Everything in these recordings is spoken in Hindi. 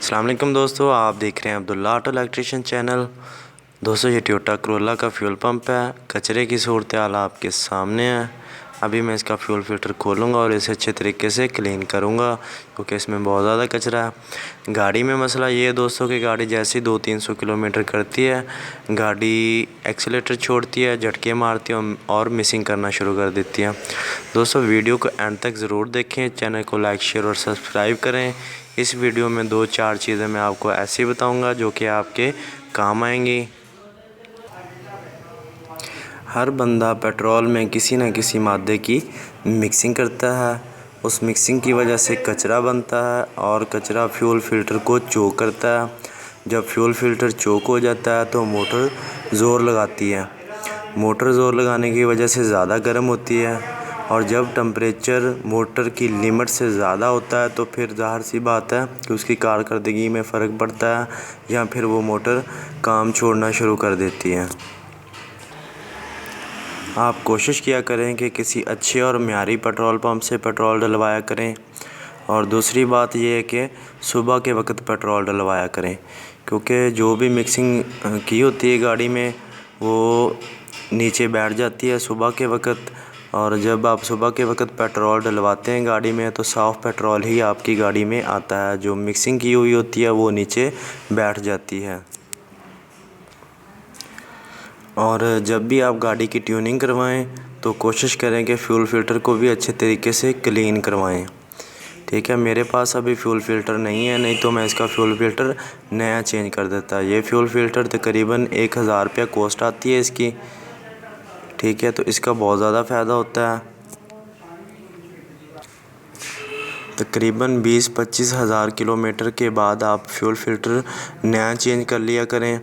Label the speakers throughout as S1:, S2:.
S1: अस्सलाम वालेकुम दोस्तों, आप देख रहे हैं अब्दुल्ला ऑटो इलेक्ट्रिशियन चैनल। दोस्तों ये टोयोटा करोला का फ्यूल पंप है। कचरे की सूरत हाल आपके सामने है। अभी मैं इसका फ्यूल फिल्टर खोलूँगा और इसे अच्छे तरीके से क्लीन करूँगा क्योंकि इसमें बहुत ज़्यादा कचरा है। गाड़ी में मसला ये है दोस्तों कि गाड़ी जैसे 200-300 किलोमीटर करती है, गाड़ी एक्सीलेटर छोड़ती है, झटके मारती है और मिसिंग करना शुरू कर देती है। दोस्तों वीडियो को एंड तक ज़रूर देखें, चैनल को लाइक शेयर और सब्सक्राइब करें। इस वीडियो में 2-4 चीज़ें मैं आपको ऐसी बताऊंगा जो कि आपके काम आएंगी। हर बंदा पेट्रोल में किसी न किसी मादे की मिक्सिंग करता है। उस मिक्सिंग की वजह से कचरा बनता है और कचरा फ्यूल फिल्टर को चोक करता है। जब फ्यूल फिल्टर चोक हो जाता है तो मोटर ज़ोर लगाती है। मोटर ज़ोर लगाने की वजह से ज़्यादा गर्म होती है और जब टेम्परेचर मोटर की लिमिट से ज़्यादा होता है तो फिर ज़ाहिर सी बात है कि उसकी कारकर्दगी में फ़र्क पड़ता है या फिर वो मोटर काम छोड़ना शुरू कर देती है। आप कोशिश किया करें कि किसी अच्छे और म्यारी पेट्रोल पंप से पेट्रोल डलवाया करें। और दूसरी बात यह है कि सुबह के वक्त पेट्रोल डलवाया करें क्योंकि जो भी मिक्सिंग की होती है गाड़ी में वो नीचे बैठ जाती है सुबह के वक्त। और जब आप सुबह के वक्त पेट्रोल डलवाते हैं गाड़ी में तो साफ़ पेट्रोल ही आपकी गाड़ी में आता है। जो मिक्सिंग की हुई होती है वो नीचे बैठ जाती है। और जब भी आप गाड़ी की ट्यूनिंग करवाएं तो कोशिश करें कि फ्यूल फिल्टर को भी अच्छे तरीके से क्लीन करवाएं। ठीक है, मेरे पास अभी फ्यूल फ़िल्टर नहीं है, नहीं तो मैं इसका फ्यूल फ़िल्टर नया चेंज कर देता। ये फ्यूल फ़िल्टर तकरीबन 1000 रुपया कॉस्ट आती है इसकी। ठीक है, तो इसका बहुत ज़्यादा फ़ायदा होता है। तकरीबन 20-25 हज़ार किलोमीटर के बाद आप फ्यूल फ़िल्टर नया चेंज कर लिया करें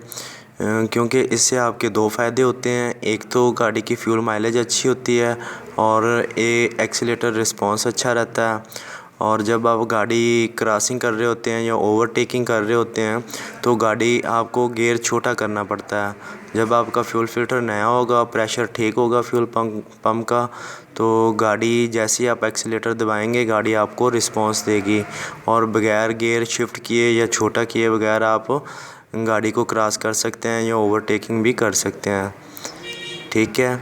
S1: क्योंकि इससे आपके दो फ़ायदे होते हैं। एक तो गाड़ी की फ्यूल माइलेज अच्छी होती है और एक्सीलेटर रिस्पॉन्स अच्छा रहता है। और जब आप गाड़ी क्रॉसिंग कर रहे होते हैं या ओवरटेकिंग कर रहे होते हैं तो गाड़ी आपको गियर छोटा करना पड़ता है। जब आपका फ्यूल फिल्टर नया होगा, प्रेशर ठीक होगा फ्यूल पंप का, तो गाड़ी जैसे ही आप एक्सीलेटर दबाएंगे गाड़ी आपको रिस्पॉन्स देगी और बगैर गियर शिफ्ट किए या छोटा किए बगैर आप गाड़ी को क्रॉस कर सकते हैं या ओवरटेकिंग भी कर सकते हैं। ठीक है,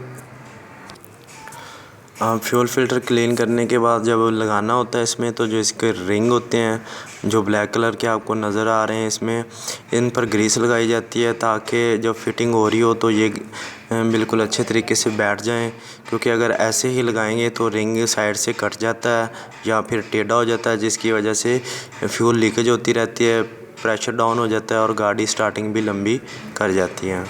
S1: फ्यूल फ़िल्टर क्लीन करने के बाद जब लगाना होता है इसमें तो जो इसके रिंग होते हैं जो ब्लैक कलर के आपको नज़र आ रहे हैं, इसमें इन पर ग्रीस लगाई जाती है ताकि जब फिटिंग हो रही हो तो ये बिल्कुल अच्छे तरीके से बैठ जाएं। क्योंकि अगर ऐसे ही लगाएंगे तो रिंग साइड से कट जाता है या फिर टेढ़ा हो जाता है जिसकी वजह से फ्यूल लीकेज होती रहती है, प्रेशर डाउन हो जाता है और गाड़ी स्टार्टिंग भी लंबी कर जाती है।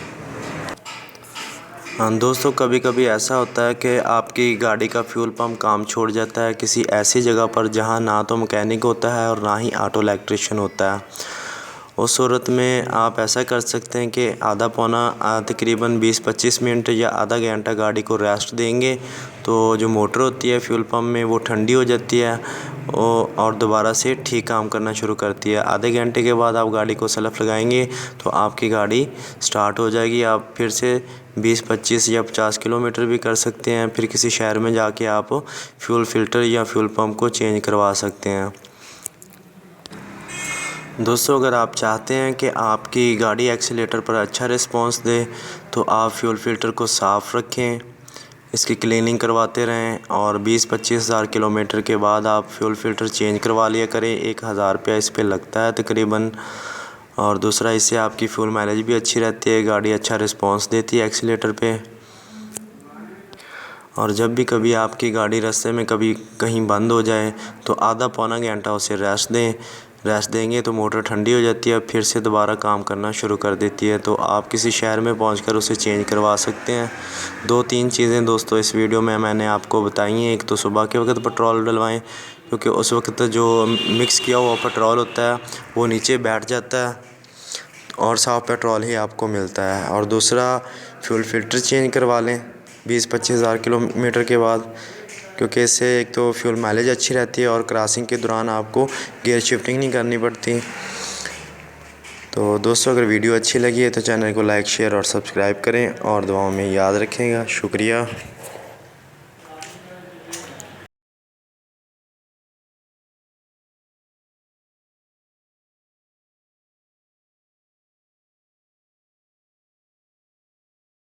S1: हाँ दोस्तों, कभी कभी ऐसा होता है कि आपकी गाड़ी का फ्यूल पंप काम छोड़ जाता है किसी ऐसी जगह पर जहाँ ना तो मैकेनिक होता है और ना ही ऑटो इलेक्ट्रिशियन होता है। उस सूरत में आप ऐसा कर सकते हैं कि आधा पौना तकरीबन 20-25 मिनट या आधा घंटा गाड़ी को रेस्ट देंगे तो जो मोटर होती है फ्यूल पंप में वो ठंडी हो जाती है और दोबारा से ठीक काम करना शुरू करती है। आधे घंटे के बाद आप गाड़ी को सेल्फ लगाएंगे तो आपकी गाड़ी स्टार्ट हो जाएगी। आप फिर से 20-25 या 50 किलोमीटर भी कर सकते हैं। फिर किसी शहर में जाके आप फ्यूल फ़िल्टर या फ्यूल पंप को चेंज करवा सकते हैं। दोस्तों, अगर आप चाहते हैं कि आपकी गाड़ी एक्सीलेटर पर अच्छा रिस्पांस दे तो आप फ्यूल फ़िल्टर को साफ़ रखें, इसकी क्लीनिंग करवाते रहें और 20-25 हज़ार किलोमीटर के बाद आप फ्यूल फ़िल्टर चेंज करवा लिया करें। 1000 रुपया इस पे लगता है तकरीबन। और दूसरा, इससे आपकी फ्यूल माइलेज भी अच्छी रहती है, गाड़ी अच्छा रिस्पांस देती है एक्सीलेटर पे। और जब भी कभी आपकी गाड़ी रास्ते में कभी कहीं बंद हो जाए तो आधा पौना घंटा उसे रेस्ट दें। रेस्ट देंगे तो मोटर ठंडी हो जाती है, फिर से दोबारा काम करना शुरू कर देती है। तो आप किसी शहर में पहुंचकर उसे चेंज करवा सकते हैं। 2-3 चीज़ें दोस्तों इस वीडियो में मैंने आपको बताई हैं। एक तो सुबह के वक्त पेट्रोल डलवाएं क्योंकि उस वक्त जो मिक्स किया हुआ पेट्रोल होता है वो नीचे बैठ जाता है और साफ़ पेट्रोल ही आपको मिलता है। और दूसरा, फ्यूल फ़िल्टर चेंज करवा लें 20-25 हज़ार किलोमीटर के बाद क्योंकि इससे एक तो फ्यूल माइलेज अच्छी रहती है और क्रॉसिंग के दौरान आपको गियर शिफ्टिंग नहीं करनी पड़ती। तो दोस्तों, अगर वीडियो अच्छी लगी है तो चैनल को लाइक शेयर और सब्सक्राइब करें और दुआओं में याद रखेंगे। शुक्रिया।